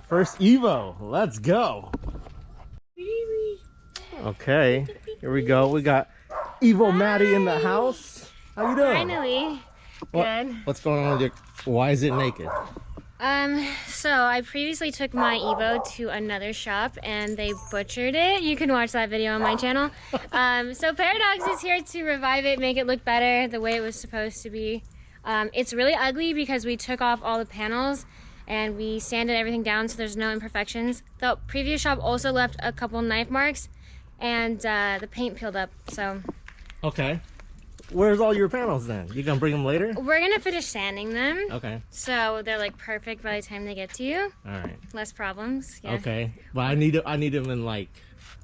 First Evo. Let's go. Okay, here we go. We got Evo MADI in the house. How you doing? Finally. Good. What's going on with your... Why is it naked? So I previously took my Evo to another shop and they butchered it. You can watch that video on my channel. So Paradox is here to revive it, make it look better the way it was supposed to be. It's really ugly because we took off all the panels and we sanded everything down so there's no imperfections. The previous shop also left a couple knife marks and the paint peeled up, so. Okay. Where's all your panels then? You gonna bring them later? We're gonna finish sanding them. Okay. So they're like perfect by the time they get to you. All right. Less problems. Yeah. Okay. But I need them in like...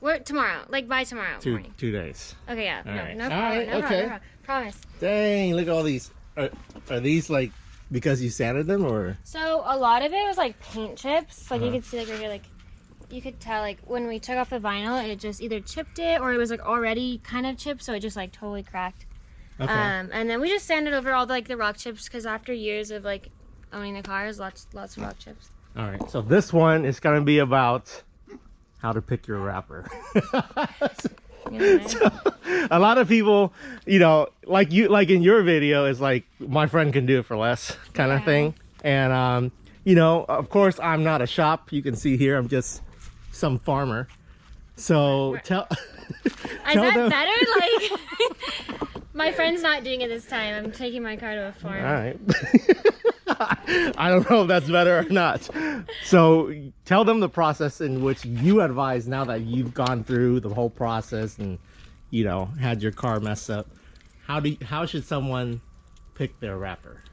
We're tomorrow, like by tomorrow morning. 2 days. Okay, yeah. All right. No All problem. right, No okay. problem, no problem. Promise. Dang, look at all these. Are these like because you sanded them or? So a lot of it was like paint chips. Like you could see like right here, like you could tell like when we took off the vinyl, it just either chipped it or it was like already kind of chipped, so it just like totally cracked. Okay. And then we just sanded over all the rock chips because after years of like owning the cars, lots of rock chips. All right. So this one is gonna be about how to pick your wrapper. So, a lot of people, you know, like in your video, is like my friend can do it for less kind of thing. And you know, of course, I'm not a shop. You can see here, I'm just some farmer. So tell that better? Like, my friend's not doing it this time. I'm taking my car to a farm. All right. I don't know if that's better or not. So tell them the process in which you advise now that you've gone through the whole process and, you know, had your car messed up. How should someone pick their wrapper?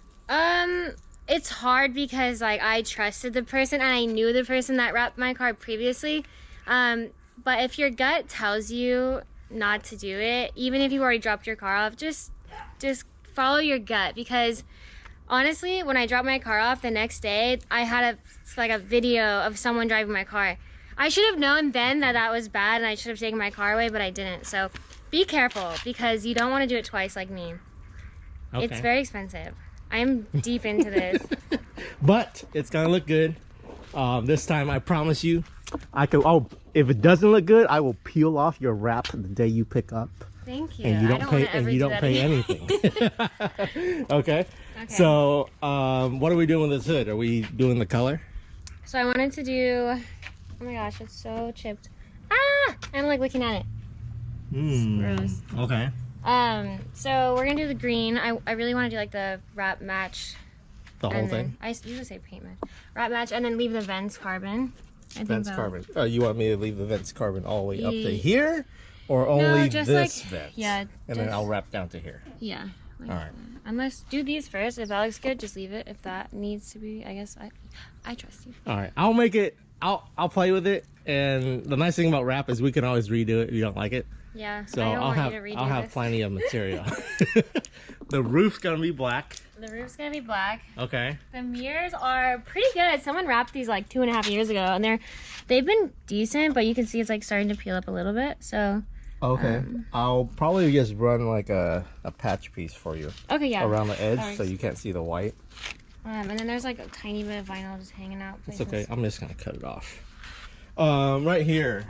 It's hard because like I trusted the person and I knew the person that wrapped my car previously. But if your gut tells you not to do it, even if you already dropped your car off, just follow your gut, because honestly, when I dropped my car off the next day, I had a video of someone driving my car. I should have known then that was bad and I should have taken my car away, but I didn't. So be careful because you don't want to do it twice like me. Okay. It's very expensive. I'm deep into this. But it's gonna look good. This time I promise you, if it doesn't look good, I will peel off your wrap the day you pick up. Thank you. And you don't pay anything. Okay. So, what are we doing with this hood? Are we doing the color? So I wanted to do. Oh my gosh, it's so chipped. Ah! I'm like looking at it. Gross. Okay. So we're gonna do the green. I really want to do like the wrap match. The whole thing? I usually say paint match. Wrap match, and then leave the vents carbon. Vents carbon. Oh, you want me to leave the vents carbon all the way up to here? Or only just this like, vent? Yeah. And then I'll wrap down to here. Yeah. Like all right. Unless, do these first. If that looks good, just leave it. If that needs to be, I guess I trust you. All right. I'll make it, I'll play with it. And the nice thing about wrap is we can always redo it if you don't like it. Yeah. So I'll have plenty of material. The roof's gonna be black. The roof's gonna be black. Okay. The mirrors are pretty good. Someone wrapped these like 2.5 years ago, and they've been decent, but you can see it's like starting to peel up a little bit. So. Okay. I'll probably just run like a patch piece for you. Okay, yeah. Around the edge so you can't see the white. And then there's like a tiny bit of vinyl just hanging out. It's okay. I'm just gonna cut it off. Right here.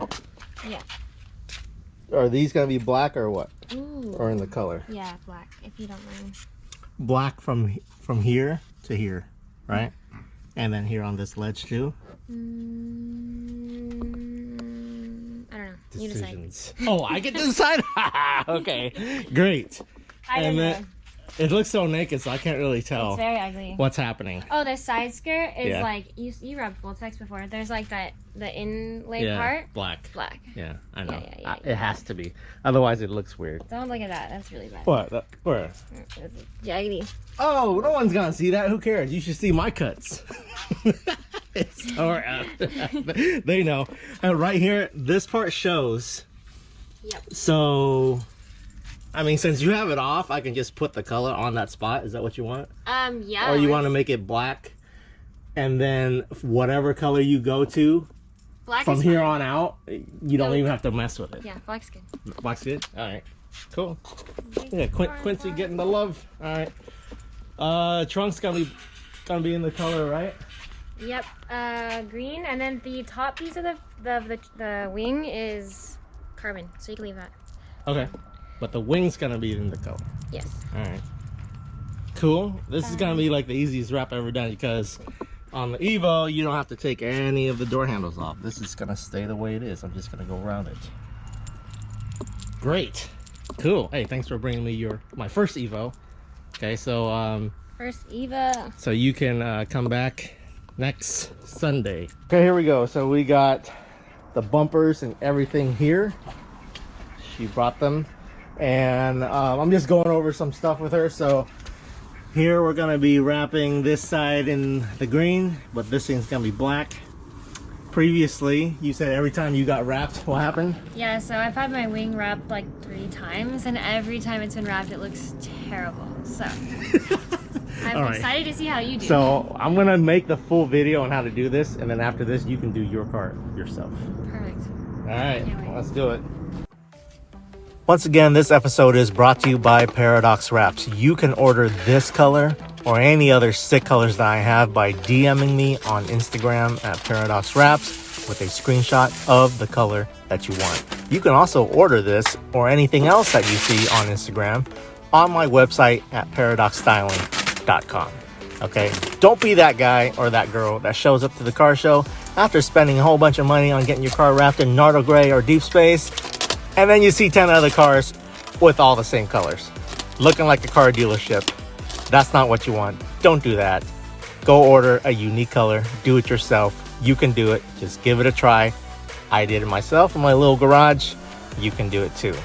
Yeah. Are these gonna be black or what? Ooh. Or in the color? Yeah, black, if you don't mind. Black from here to here, right? And then here on this ledge too? I don't know. Decisions. You decide. Oh, I get to decide? Okay, great. I don't know. It looks so naked, so I can't really tell. It's very ugly. What's happening? Oh, the side skirt is like you rubbed full text before. There's like the inlay part. Black. Black. Yeah, I know. Yeah. It has to be. Otherwise, it looks weird. Don't look at that. That's really bad. What? Where? It's jaggedy. Oh, no one's gonna see that. Who cares? You should see my cuts. It's alright. They know. And right here, this part shows. Yep. So. I mean, since you have it off, I can just put the color on that spot. Is that what you want? Yeah. Or you want to make it black, and then whatever color you go to, black from here on out, you don't even have to mess with it. Yeah, black's good. Black's good? All right. Cool. Yeah, Quincy getting the love. All right. Trunk's gonna be in the color, right? Yep, green, and then the top piece of the wing is carbon, so you can leave that. Okay, but the wing's gonna be in the color. Yes. All right. Cool. This is gonna be like the easiest wrap I've ever done because on the Evo you don't have to take any of the door handles off. This is gonna stay the way it is. I'm just gonna go around it. Great. Cool. Hey, thanks for bringing me my first Evo. Okay, so First Eva. so you can come back next Sunday. Okay, here we go. So we got the bumpers and everything here. She brought them, and I'm just going over some stuff with her. So here we're gonna be wrapping this side in the green, but this thing's gonna be black. Previously, you said every time you got wrapped, what happened? Yeah, so I've had my wing wrapped like 3 times, and every time it's been wrapped, it looks terrible. So I'm All excited to see how you do. So I'm gonna make the full video on how to do this, and then after this, you can do your part yourself. Perfect. All right, Can't wait. let's do it. Once again, this episode is brought to you by Paradox Wraps. You can order this color or any other sick colors that I have by DMing me on Instagram at Paradox Wraps with a screenshot of the color that you want. You can also order this or anything else that you see on Instagram on my website at paradoxstyling.com. Okay, don't be that guy or that girl that shows up to the car show after spending a whole bunch of money on getting your car wrapped in Nardo Gray or Deep Space, and then you see 10 other cars with all the same colors, looking like a car dealership. That's not what you want. Don't do that. Go order a unique color. Do it yourself. You can do it. Just give it a try. I did it myself in my little garage. You can do it too.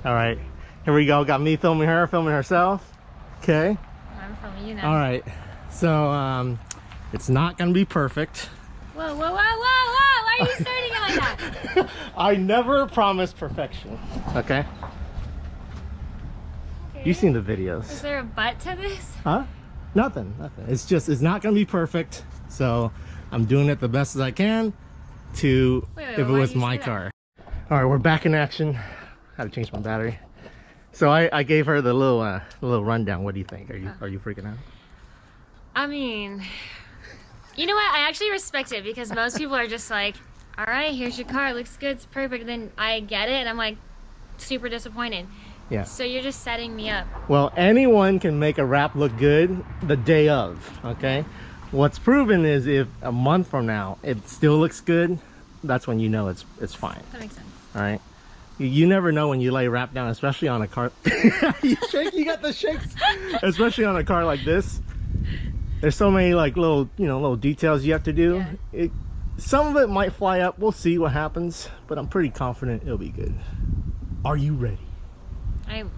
All right, here we go. Got me filming her, filming herself. Okay. I'm filming you now. All right. So it's not gonna be perfect. Whoa, whoa, whoa, whoa, whoa! Why are you starting it like that? I never promise perfection. Okay. You've seen the videos. Is there a but to this? Huh? Nothing. It's not gonna be perfect. So I'm doing it the best as I can to if it was my car. All right, we're back in action. Had to change my battery. So I gave her the little rundown. What do you think? Are you freaking out? I mean, you know what? I actually respect it because most people are just like, all right, here's your car. It looks good. It's perfect. And then I get it and I'm like super disappointed. Yeah. So you're just setting me up. Well, anyone can make a wrap look good the day of, okay? What's proven is if a month from now it still looks good, that's when you know it's fine. That makes sense. All right? You never know when you lay wrap down, especially on a car. You shake, you got the shakes. Especially on a car like this. There's so many like little details you have to do. Yeah. Some of it might fly up. We'll see what happens, but I'm pretty confident it'll be good. Are you ready?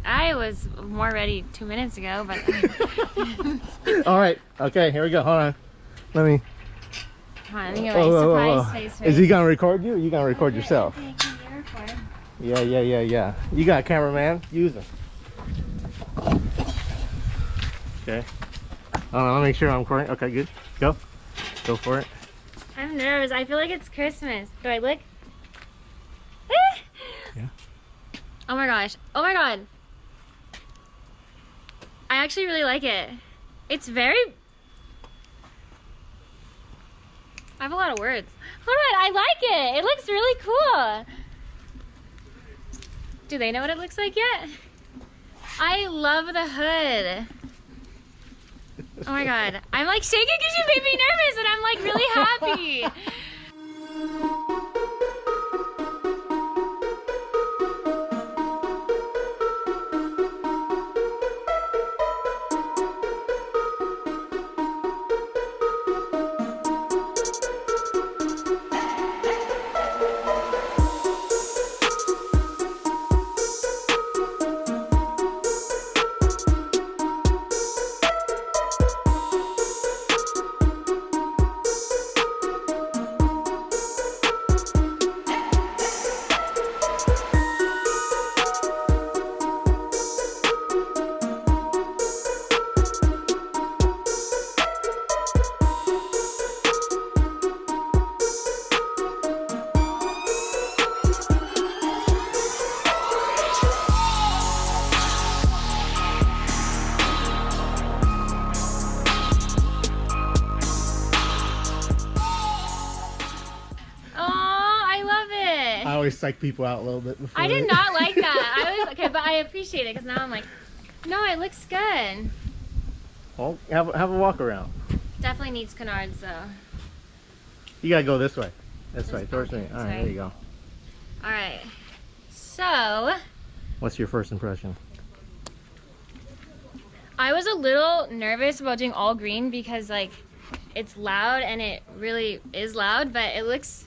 I was more ready 2 minutes ago, but all right. Okay, here we go. Hold on. Let me. Come on, let me get my surprise face first. Is he gonna record you? Or you gonna record yourself? Okay, can you record? Yeah. You got a cameraman? Use him. Okay. Let me make sure I'm recording. Okay, good. Go for it. I'm nervous. I feel like it's Christmas. Do I look? Yeah. Oh my gosh. Oh my god. I actually really like it. It's very... I have a lot of words. Hold on, I like it. It looks really cool. Do they know what it looks like yet? I love the hood. Oh my god. I'm like shaking because you made me nervous and I'm like really happy. I always psych people out a little bit before. I did not like that. Okay, but I appreciate it because now I'm like, no, it looks good. Well, have a walk around. Definitely needs canards though. You gotta go this way. This way, towards me. All right, there you go. All right. So. What's your first impression? I was a little nervous about doing all green because like it's loud and it really is loud, but it looks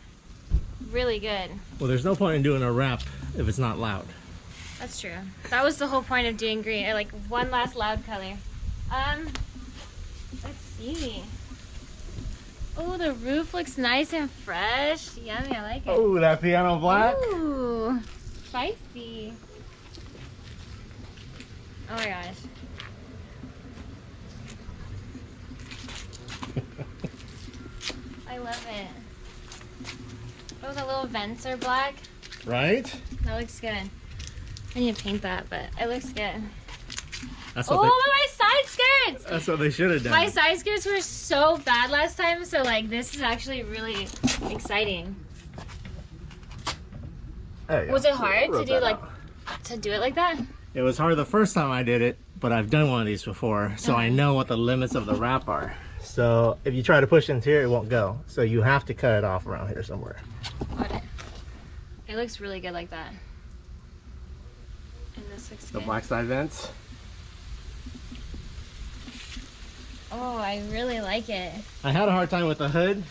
really good. Well, there's no point in doing a wrap if it's not loud. That's true. That was the whole point of doing green. Like one last loud color. Let's see. Oh, the roof looks nice and fresh. Yummy, I like it. Oh, that piano black. Ooh, spicy. Oh my gosh. I love it. Oh, the little vents are black. Right? That looks good. I need to paint that, but it looks good. That's what my side skirts! That's what they should have done. My side skirts were so bad last time, so like this is actually really exciting. Was it hard to do it like that? It was hard the first time I did it, but I've done one of these before, so I know what the limits of the wrap are. So if you try to push into here, it won't go. So you have to cut it off around here somewhere. Okay. It looks really good like that. And this looks The good. black side vents. Oh, I really like it. I had a hard time with the hood.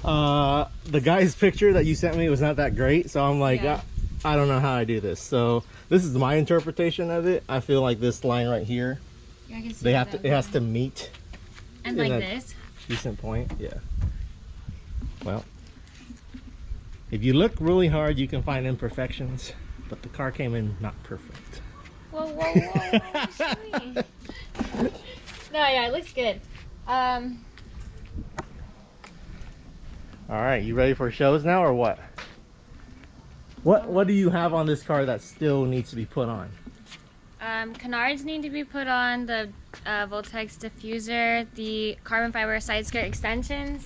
The guy's picture that you sent me was not that great, so I'm like, Yeah. I don't know how I do this. So this is my interpretation of it. I feel like this line right here, Yeah, I can see they have to, that it has line. to meet And in like a this. decent point. Yeah. Well, if you look really hard, you can find imperfections, but the car came in not perfect. Whoa, whoa, whoa, whoa. Sweet. No, yeah, it looks good. All right, you ready for shows now or what? What do you have on this car that still needs to be put on? Canards need to be put on, the Voltex diffuser, the carbon fiber side skirt extensions.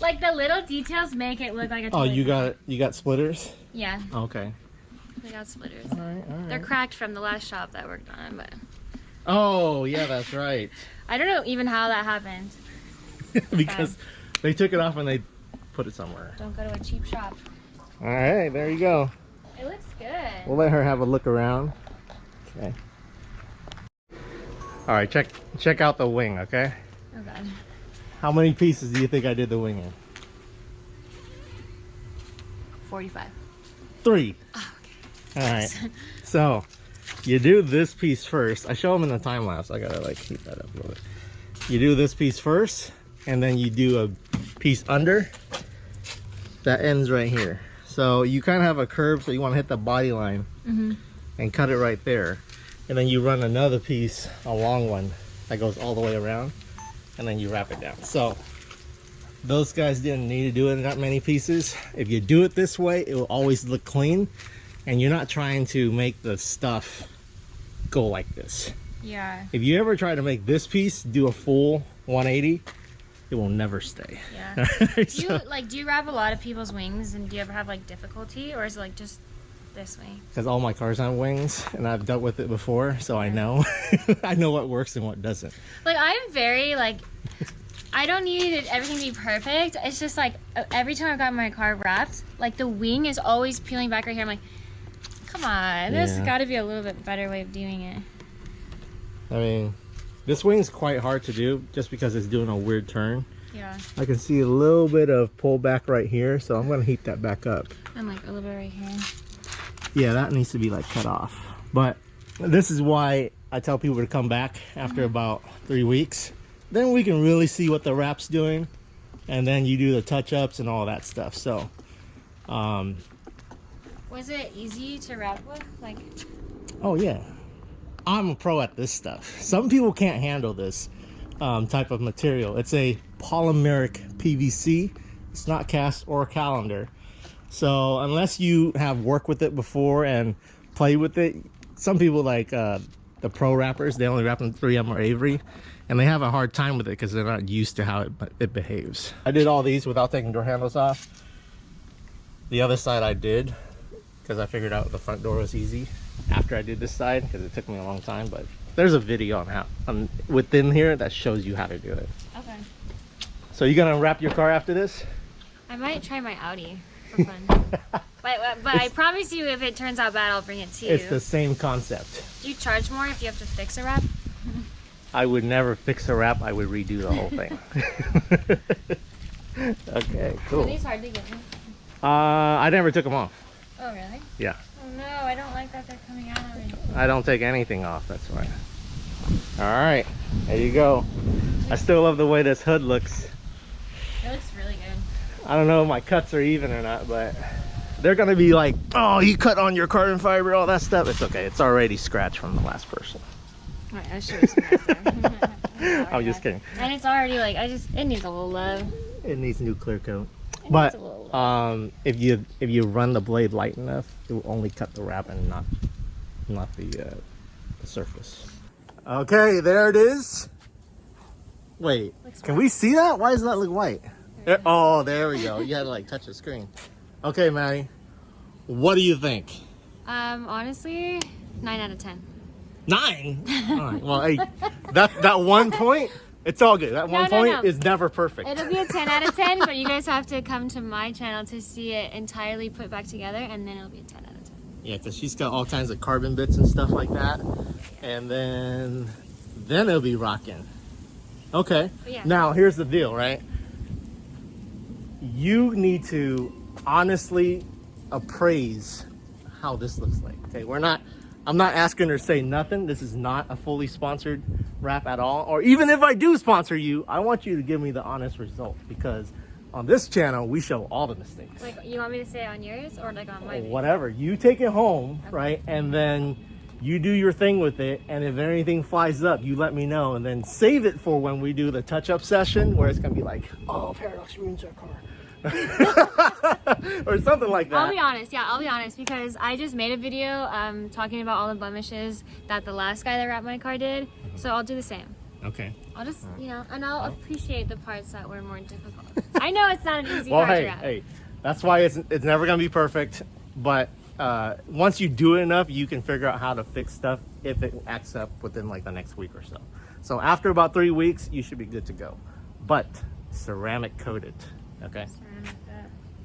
Like the little details make it look like a Oh, toy car. you got splitters? Yeah, Okay. we got splitters. All right. They're cracked from the last shop that I worked on, but Oh, yeah, that's right. I don't know even how that happened. Because they took it off and they put it somewhere. Don't go to a cheap shop. All right, there you go. It looks good. We'll let her have a look around. Okay. All right, check out the wing, okay? Oh god. How many pieces do you think I did the wing in? 45. 3. Oh, okay. All right. So you do this piece first. I show them in the time lapse. I gotta like keep that up a little bit. You do this piece first, and then you do a piece under that ends right here. So you kind of have a curve, so you want to hit the body line and cut it right there, and then you run another piece, a long one that goes all the way around, and then you wrap it down. So those guys didn't need to do it in that many pieces. If you do it this way, it will always look clean, and you're not trying to make the stuff go like this. Yeah. If you ever try to make this piece do a full 180, it will never stay. Yeah. So, Do you wrap a lot of people's wings, and do you ever have like difficulty, or is it like just this way? because all my cars have wings and I've dealt with it before, so I know. I know what works and what doesn't. Like I'm very like, I don't need everything to be perfect. It's just like every time I've got my car wrapped, like the wing is always peeling back right here. I'm like, come on, there's Yeah. got to be a little bit better way of doing it. I mean, this wing's quite hard to do just because it's doing a weird turn. Yeah. I can see a little bit of pullback right here, so I'm going to heat that back up. And like a little bit right here. Yeah, that needs to be like cut off. But this is why I tell people to come back after about 3 weeks. Then we can really see what the wrap's doing, and then you do the touch-ups and all that stuff. So Was it easy to wrap with? Like, oh yeah, I'm a pro at this stuff. Some people can't handle this type of material. It's a polymeric PVC. It's not cast or calendar. So unless you have worked with it before and played with it, some people like the pro wrappers, they only wrap in 3M or Avery, and they have a hard time with it because they're not used to how it behaves. I did all these without taking door handles off. The other side I did because I figured out the front door was easy after I did this side because it took me a long time, but there's a video on how within here that shows you how to do it. okay. So you gonna wrap your car after this? I might try my Audi for fun. but I promise you, if it turns out bad, I'll bring it to you. It's the same concept. Do you charge more if you have to fix a wrap? I would never fix a wrap. I would redo the whole thing. Okay, Are cool. these hard to get? I never took them off. Oh, really? Yeah, Oh, no, I don't like that they're coming out of it. I don't take anything off. That's why. All right, there you go. I still love the way this hood looks. It looks really good. I don't know if my cuts are even or not, but they're gonna be like, oh, you cut on your carbon fiber, all that stuff. It's okay. It's already scratched from the last person. All right, I'll show you some nicer. I'm just kidding. And it's already like, it needs a little love. It needs new clear coat. It But needs a little love. if you run the blade light enough, it will only cut the wrap and not the surface. Okay, there it is. Wait, Looks can white. we see that? Why does that look white? Oh, there we go. You had to like touch the screen. Okay, Maddie, what do you think? Honestly, 9 out of 10. 9. All right. Well, hey, that 1 point. It's all good. That one No, point no. is never perfect. It'll be a 10 out of 10, but you guys have to come to my channel to see it entirely put back together, and then it'll be a 10 out of 10. Yeah, because she's got all kinds of carbon bits and stuff like that. And then it'll be rocking. Okay. But yeah. Now, here's the deal, right? You need to honestly appraise how this looks like. Okay, I'm not asking her to say nothing. This is not a fully sponsored wrap at all. Or even if I do sponsor you, I want you to give me the honest result, because on this channel, we show all the mistakes. Like, you want me to say it on yours or like on my video? Whatever. You take it home, right? And then you do your thing with it. And if anything flies up, you let me know. And then save it for when we do the touch-up session, where it's going to be like, oh, Paradox ruins our car. Or something like that. I'll be honest, because I just made a video talking about all the blemishes that the last guy that wrapped my car did. So I'll do the same. Okay. I'll just, and I'll appreciate the parts that were more difficult. I know it's not an easy car to wrap. Hey, that's why it's never gonna be perfect. But once you do it enough, you can figure out how to fix stuff if it acts up within like the next week or so. So after about 3 weeks, you should be good to go. But ceramic coated. Okay.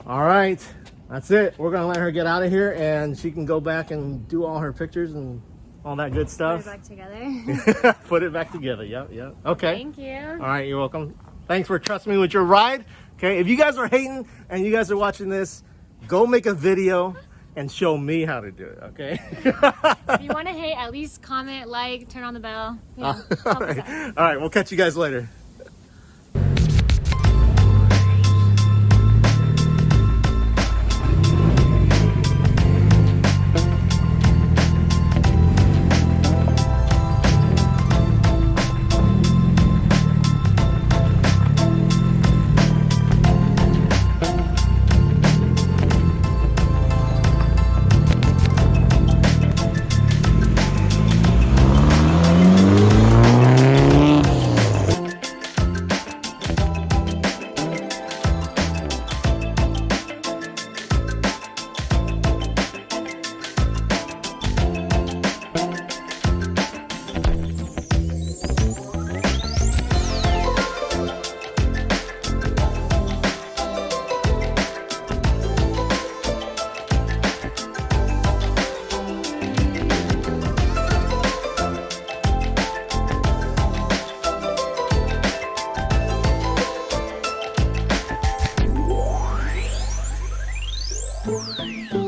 All right, that's it. We're gonna let her get out of here, and she can go back and do all her pictures and all that good stuff. Put it back together. Put it back together. Yep. Okay. Thank you. All right, you're welcome. Thanks for trusting me with your ride. Okay, if you guys are hating and you guys are watching this, go make a video and show me how to do it. Okay. If you want to hate, at least comment, like, turn on the bell. All right, we'll catch you guys later. Bye.